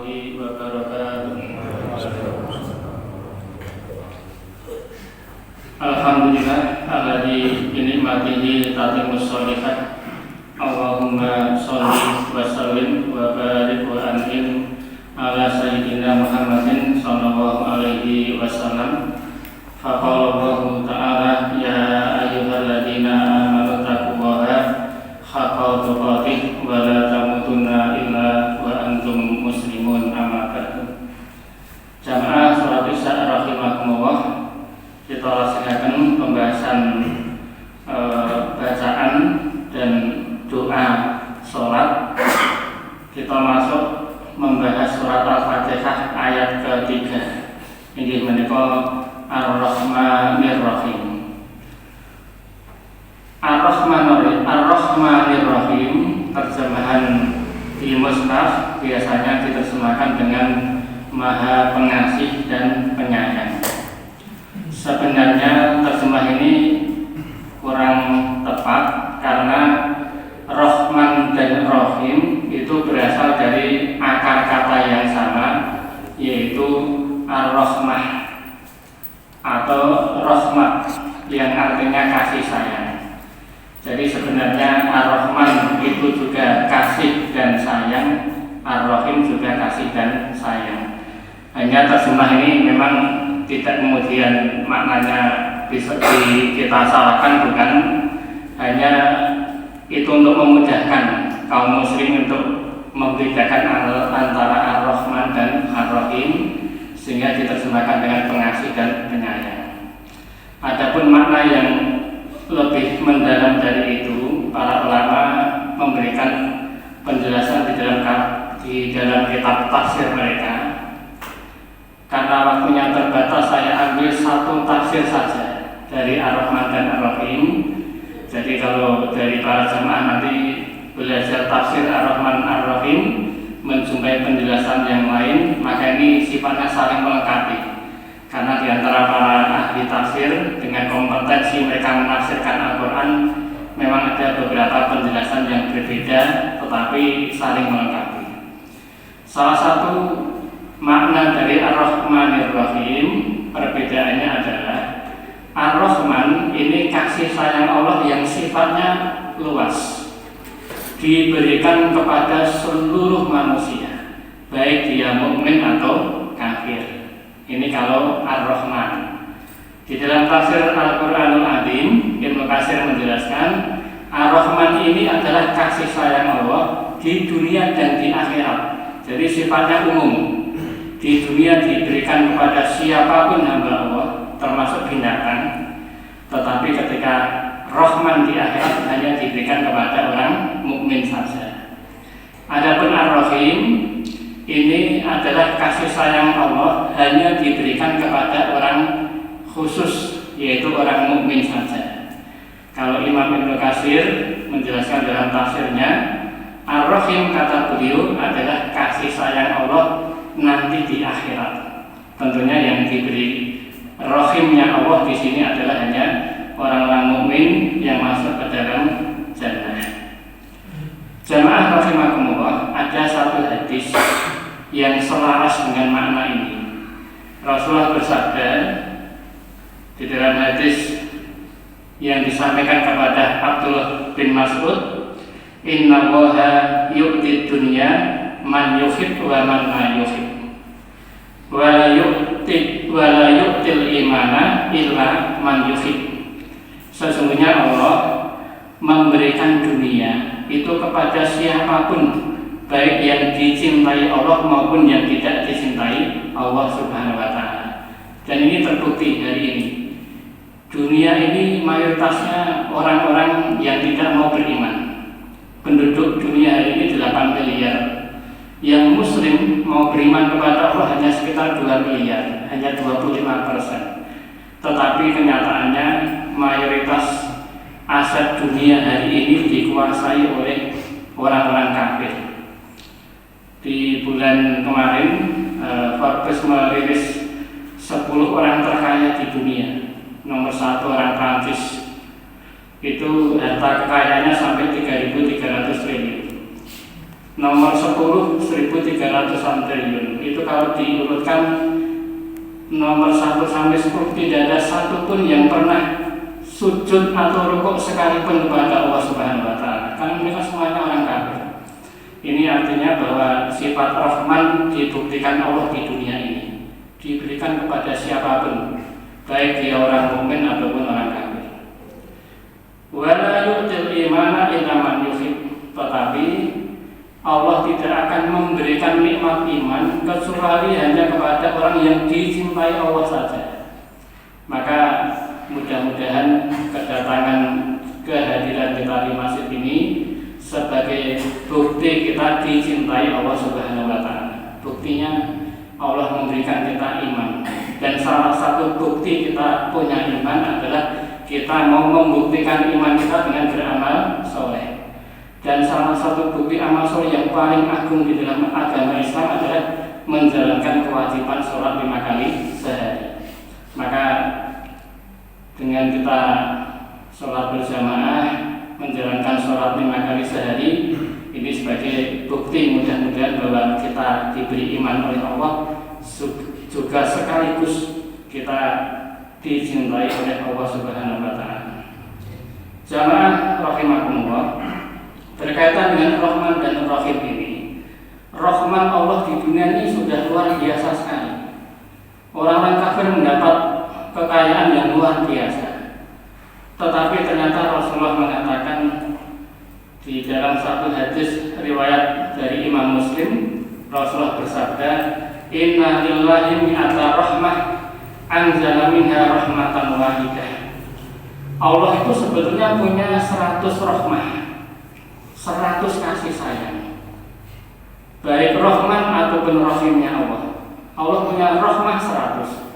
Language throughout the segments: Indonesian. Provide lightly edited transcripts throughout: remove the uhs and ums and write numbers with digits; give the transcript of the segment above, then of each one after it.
wabarakatuh. Alhamdulillah alladzi bi ni'matihi tatimmus shalihat. Allahumma sholli wa sallim wa barik wa an'im ala sayyidina Muhammadin sallallahu alaihi wasallam. Faqala Allahu ta'ala ya ayyuhalladzina amanu taqullaha haqqa tuqatih wa la tamutunna illa wa antum muslimun. Amma ba'du. Jamaah salat Isya rahimakumullah, kita laksanakan pembahasan bacaan dan doa sholat. Kita masuk membahas surat Al-Fatihah ayat ketiga. Ini menika Ar-Rahmanir Rahim. Ar-Rahmanir Rahim, terjemahan di Mushaf biasanya diterjemahkan dengan Maha Pengasih dan Penyayang. Sebenarnya terjemah ini kurang tepat karena Rahman dan Rahim itu berasal dari akar kata yang sama, yaitu Ar-Rahmah atau rahmat yang artinya kasih sayang. Jadi sebenarnya Ar-Rahman itu juga kasih dan sayang, Ar-Rahim juga kasih dan sayang. Hanya terjemah ini memang tidak kemudian maknanya bisa kita salahkan, bukan, hanya itu untuk memudahkan kaum muslim untuk membedakan antara Ar-Rahman dan Ar-Rahim, sehingga diterjemahkan dengan pengasih dan penyayang. Adapun makna yang lebih mendalam dari itu, para ulama memberikan penjelasan di dalam kitab tafsir mereka. Karena waktunya terbatas, saya ambil satu tafsir saja dari Ar-Rahman dan Ar-Rahim. Jadi kalau dari para jemaah nanti belajar tafsir Ar-Rahman Ar-Rahim menjumpai penjelasan yang lain, maka ini sifatnya saling melengkapi. Karena di antara para ahli tafsir dengan kompetensi mereka menafsirkan Al-Quran, memang ada beberapa penjelasan yang berbeda tetapi saling melengkapi. Salah satu makna dari Ar-Rahmanir Rahim, perbedaannya adalah Ar-Rahman ini kasih sayang Allah yang sifatnya luas, diberikan kepada seluruh manusia, baik dia mukmin atau kafir. Ini kalau Ar-Rahman. Di dalam tafsir Al-Quranul Azim, Ibnu Katsir menjelaskan Ar-Rahman ini adalah kasih sayang Allah di dunia dan di akhirat. Jadi sifatnya umum. Di dunia diberikan kepada siapapun hamba Allah, termasuk binatang. Tetapi ketika Rahman di akhirat hanya diberikan kepada orang mukmin saja. Adapun Ar-Rahim ini adalah kasih sayang Allah hanya diberikan kepada orang khusus, yaitu orang mukmin saja. Kalau Imam Ibnu Katsir menjelaskan dalam tafsirnya, Ar-Rahim kata beliau adalah kasih sayang Allah nanti di akhirat. Tentunya yang diberi rahimnya Allah di sini adalah hanya orang-orang mukmin yang masuk ke dalam jannah. Jamaah rahimakumullah, ada satu hadis yang selaras dengan makna ini. Rasulullah bersabda di dalam hadis yang disampaikan kepada Abdullah bin Mas'ud, "Innallaha yu'tid dunya man yuhib wa man la yuhib, wa la yu'til imana illa man yuhib." Sesungguhnya Allah memberikan dunia itu kepada siapapun, baik yang dicintai Allah maupun yang tidak dicintai Allah Subhanahu wa Ta'ala. Dan ini terbukti hari ini. Dunia ini mayoritasnya orang-orang yang tidak mau beriman. Penduduk dunia hari ini 8 miliar. Yang muslim mau beriman kepada Allah hanya sekitar 2 miliar, hanya 25%. Tetapi kenyataannya mayoritas aset dunia hari ini dikuasai oleh orang-orang kafir. Di bulan kemarin Forbes merilis 10 orang terkaya di dunia. Nomor 1 orang Prancis, itu harta kekayaannya sampai 3.300 triliun. Nomor 10 1.300 triliun. Itu kalau diurutkan nomor 1 sampai 10 tidak ada satupun yang pernah sujud atau rukuk sekalipun kepada Allah Subhanahu wa taala. Karena mereka semuanya orang kafir. Ini artinya bahwa sifat Rahman dibuktikan Allah di dunia ini. Diberikan kepada siapapun, baik dia orang mukmin ataupun orang kafir. Wala yu'til imana illa man yuhib. Tetapi Allah tidak akan memberikan nikmat iman kecuali hanya kepada orang yang dicintai Allah saja. Maka mudah-mudahan kedatangan kehadiran kita di masjid ini sebagai bukti kita dicintai Allah Subhanahu wa taala. Buktinya Allah memberikan kita iman, dan salah satu bukti kita punya iman adalah kita mau membuktikan iman kita dengan beramal soleh. Dan salah satu bukti amal soleh yang paling agung di dalam agama Islam adalah menjalankan kewajiban sholat 5 kali sehari. Maka dengan kita sholat berjamaah, menjalankan sholat 5 kali sehari, ini sebagai bukti mudah-mudahan bahwa kita diberi iman oleh Allah, juga sekaligus kita dicintai oleh Allah Subhanahu wa taala. Jamaah rahimakumullah, berkaitan dengan Rahman dan Rahim ini, Rahman Allah di dunia ini sudah luar biasa sekali. Orang-orang kafir mendapat kekayaan yang luar biasa. Tetapi ternyata Rasulullah mengatakan di dalam satu hadis riwayat dari Imam Muslim, Rasulullah bersabda, "Inna lillahi mi'ata rahmah anzala minha rahmatan wahidah." Allah itu sebetulnya punya 100 rahmah, 100 kasih sayang, baik Rahman ataupun Rahimnya Allah. Allah punya rahmah 100,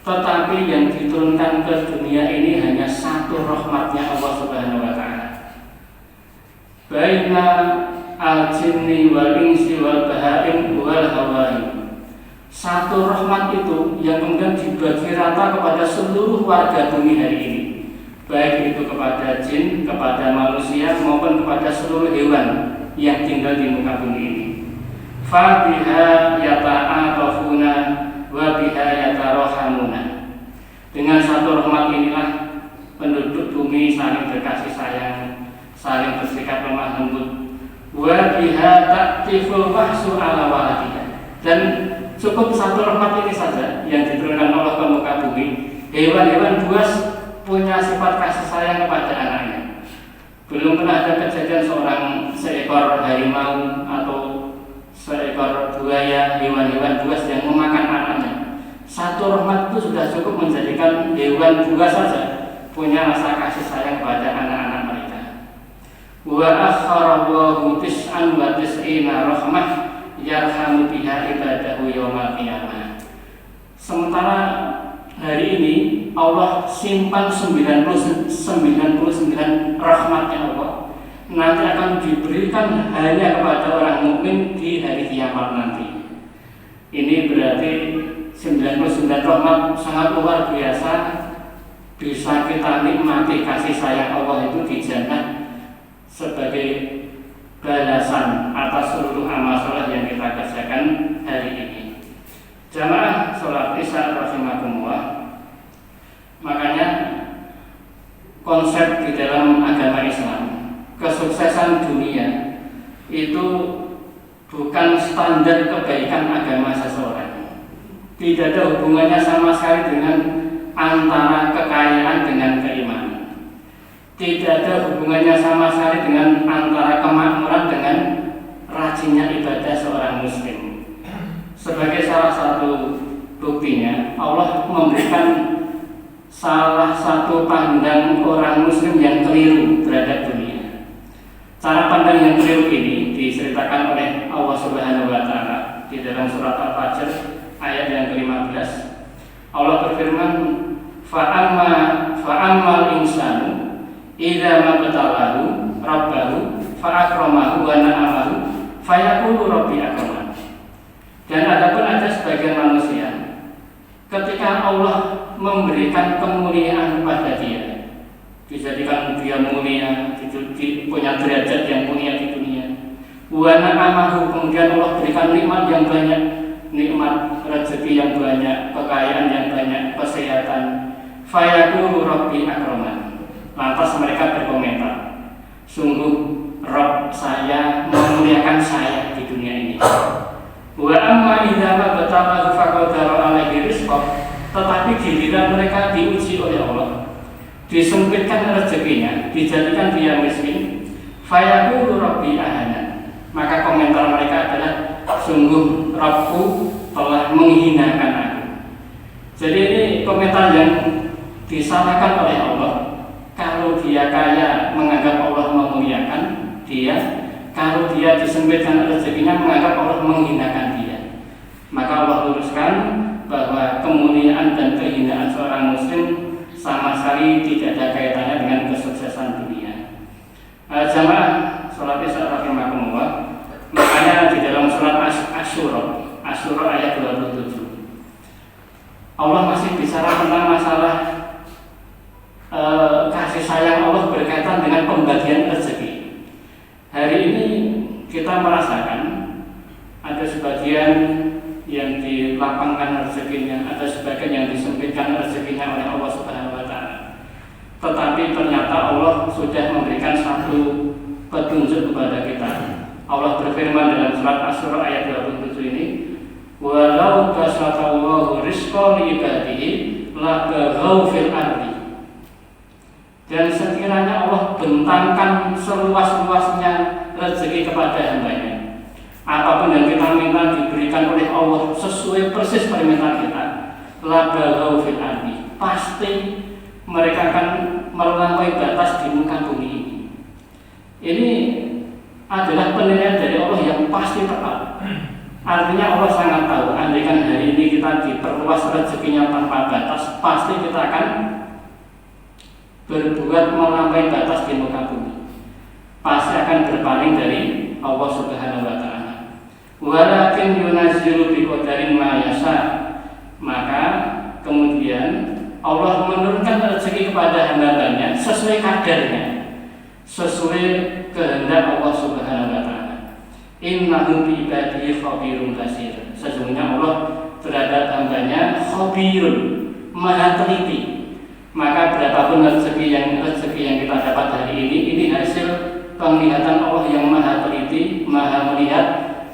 tetapi yang diturunkan ke dunia ini hanya 1 rahmatnya Allah Subhanahu wa taala. Baina al-jinni wal insi wal bahaim wal hawaim. 1 rahmat itu yang kemudian dibagi rata kepada seluruh warga bumi hari ini, baik itu kepada jin, kepada manusia maupun kepada seluruh hewan yang tinggal di muka bumi ini. Fa biha yata'atafuna wa biha yatarohamuna. Dengan 1 rahmat inilah penduduk bumi saling berkasih sayang, saling bersikap lemah lembut. Wa biha ta'tiful wahsu ala waladiha. Dan cukup 1 rahmat ini saja yang diturunkan Allah ke muka bumi. Hewan-hewan buas punya sifat kasih sayang kepada anaknya. Belum pernah ada kejadian seekor harimau atau seekor buaya, hewan-hewan buas yang memakan anaknya. 1 rahmat itu sudah cukup menjadikan hewan buas saja punya rasa kasih sayang kepada anak-anak mereka. Wa akharallahu tis'an wa tis'ina rahmah yarhamu biha ibadahu yawmal qiyamah. Sementara hari ini Allah simpan 99 rahmatnya Allah, nanti akan diberikan hanya kepada orang mukmin di hari kiamat nanti. Ini berarti 99 rahmat sangat luar biasa, bisa kita nikmati kasih sayang Allah itu di jannah sebagai balasan atas seluruh amal sholat yang kita kerjakan hari ini. Jamaah sholat isya rahimakumullah, makanya konsep di dalam agama Islam, kesuksesan dunia itu bukan standar kebaikan agama seseorang. Tidak ada hubungannya sama sekali dengan antara kekayaan dengan keimanan. Tidak ada hubungannya sama sekali dengan antara kemakmuran dengan rajinnya ibadah seorang muslim. Sebagai salah satu buktinya, Allah memberikan salah satu pandang orang muslim yang keliru terhadap dunia. Cara pandang yang keliru ini diceritakan oleh Allah Subhanahu wa taala di dalam surat Al-Fajr ayat yang ke-15. Allah berfirman, fa'ammal insanu idza mabtalahu rabbahu fa'akramahu wa na'amahu fayaqulu rabbi akraman. Dan adapun ada sebagian manusia, ketika Allah memberikan kemuliaan kepada dia, dijadikan dia mulia, punya derajat yang mulia di dunia, Wa na'amahu, kemudian Allah berikan nikmat yang banyak, nikmat rezeki yang banyak, kekayaan yang banyak, kesehatan. Fayaqulu rabbi akraman. Lantas mereka berkomentar, sungguh Rabb saya memuliakan saya di dunia ini. Wa amma idza mabtalahu faqadara alaihi rizqah, tetapi giliran mereka diuji oleh Allah, disempitkan rezekinya, dijadikan dia miskin, fayaqulu rabbi ahana, maka komentar mereka adalah sungguh Rabbku telah menghinakan aku. Jadi ini komentar yang disalahkan oleh Allah. Kalau dia kaya menganggap Allah memuliakan dia, kalau dia disempitkan rezekinya menganggap Allah menghinakan dia. Maka Allah luruskan bahwa kemuliaan dan kehinaan seorang muslim sama sekali tidak ada kaitannya dengan kesuksesan dunia. Jamaah salat Isya rahimakumullah, makanya di dalam surat Asy-Syura ayat 27 Allah masih bicara tentang masalah kasih sayang Allah berkaitan dengan pembagian rezeki. Hari ini kita merasakan ada sebagian yang dilapangkan rezekinya, ada sebagian yang disempitkan rezekinya oleh Allah Subhanahu wa taala. Tetapi ternyata Allah sudah memberikan satu petunjuk kepada kita. Allah berfirman dalam surat Asy-Syura ayat 27 ini, walau basatallahu rizqa li ibadihi labaghaw fil ardi. Dan sekiranya Allah bentangkan seluas-luasnya rezeki kepada hambanya, apapun yang kita minta diberikan oleh Allah sesuai persis permintaan kita, labaghaw fil ardi, pasti mereka akan melampaui batas di muka bumi ini. Ini adalah penilaian dari Allah yang pasti tepat. Artinya Allah sangat tahu, andaikan hari ini kita diperluas rezekinya tanpa batas, pasti kita akan berbuat melampaui batas di muka bumi, pasti akan berpaling dari Allah Subhanahu wa taala. Walakin yunazzilu biqadarin ma yasha, maka kemudian Allah menurunkan rezeki kepada hamba-hambanya sesuai kadarnya, sesuai kehendak Allah Subhanahu wa taala. Innahu bi ibadihi khabirun basir. Sesungguhnya Allah terhadap hambanya khabirun, maha teliti. Maka berapapun rezeki yang kita dapat hari ini hasil penglihatan Allah yang maha teliti, maha melihat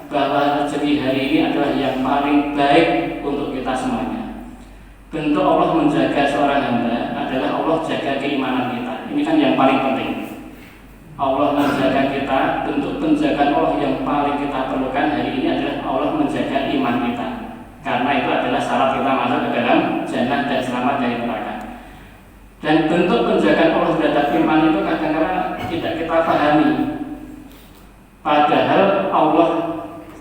bahwa rezeki hari ini adalah yang paling baik untuk kita semuanya. Bentuk Allah menjaga seorang hamba adalah Allah jaga keimanan kita. Ini kan yang paling penting. Allah menjaga kita, bentuk penjagaan Allah yang paling kita perlukan hari ini adalah Allah menjaga iman kita. Karena itu adalah syarat kita masuk ke dalam jannah dan selamat dari neraka. Dan bentuk penjagaan Allah terhadap iman itu kadang-kadang tidak kita pahami. Padahal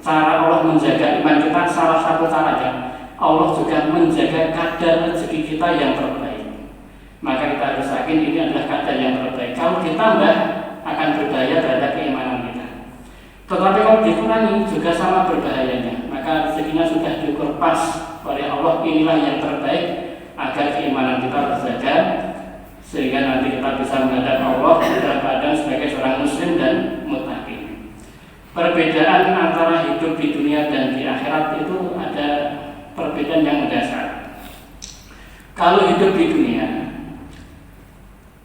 cara Allah menjaga iman kita salah satu caranya, Allah juga menjaga kadar rezeki kita yang terbaik. Maka kita harus yakin ini adalah kadar yang terbaik. Kalau ditambah akan berbahaya terhadap keimanan kita. Tetapi kalau dikurangi juga sama berbahayanya. Maka rezekinya sudah diukur pas oleh Allah, inilah yang terbaik agar keimanan kita terjaga, sehingga nanti kita bisa menghadap Allah dalam keadaan sebagai seorang muslim dan muttaqi. Perbedaan antara hidup di dunia dan di akhirat itu ada perbedaan yang mendasar. Kalau hidup di dunia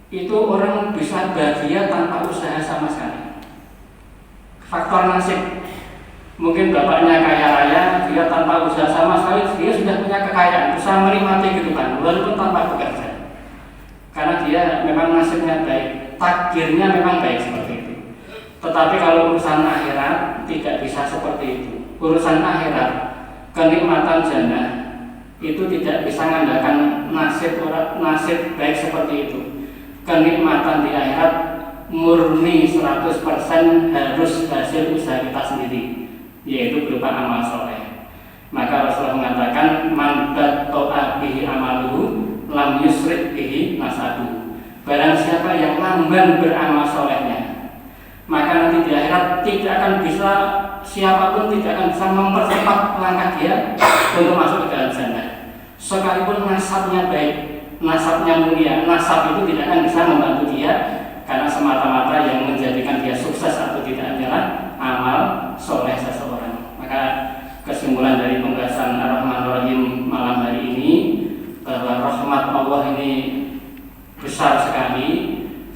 itu orang bisa bahagia tanpa usaha sama sekali. Faktor nasib. Mungkin bapaknya kaya raya, dia tanpa usaha sama sekali dia sudah punya kekayaan, bisa menikmati kehidupan walaupun tanpa bekerja. Karena dia memang nasibnya baik, takdirnya memang baik seperti itu. Tetapi kalau urusan akhirat tidak bisa seperti itu. Urusan akhirat, kenikmatan jannah itu tidak bisa mengandalkan nasib baik seperti itu. Kenikmatan di akhirat murni 100% harus hasil usaha kita sendiri, yaitu berupa amal soleh. Maka Rasulullah mengatakan man batta'a bihi amaluhu lam yusrik bihi nasabu. Barang siapa yang lamban beramal solehnya, maka nanti di akhirat tidak akan bisa, siapapun tidak akan bisa mempercepat langkah dia untuk masuk ke dalam jannah. Sekalipun nasabnya baik, nasabnya mulia, nasab itu tidak akan bisa membantu dia, karena semata-mata yang menjadikan dia sukses atau tidak adalah amal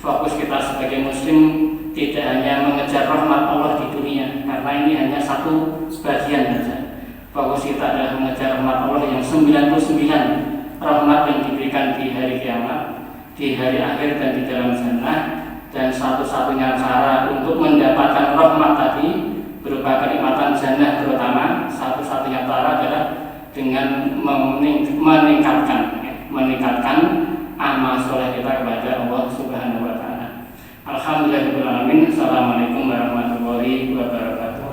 fokus kita sebagai muslim tidak hanya mengejar rahmat Allah di dunia, karena ini hanya satu bagian saja. Fokus kita adalah mengejar rahmat Allah yang 99 rahmat yang diberikan di hari kiamat, di hari akhir dan di dalam jannah. Dan satu-satunya cara untuk mendapatkan rahmat tadi berupa kenikmatan jannah terutama, satu-satunya cara adalah dengan meningkatkan amal soleh kita kepada Allah Subhanahu wa taala. Alhamdulillahirabbil alamin. Assalamualaikum warahmatullahi wabarakatuh.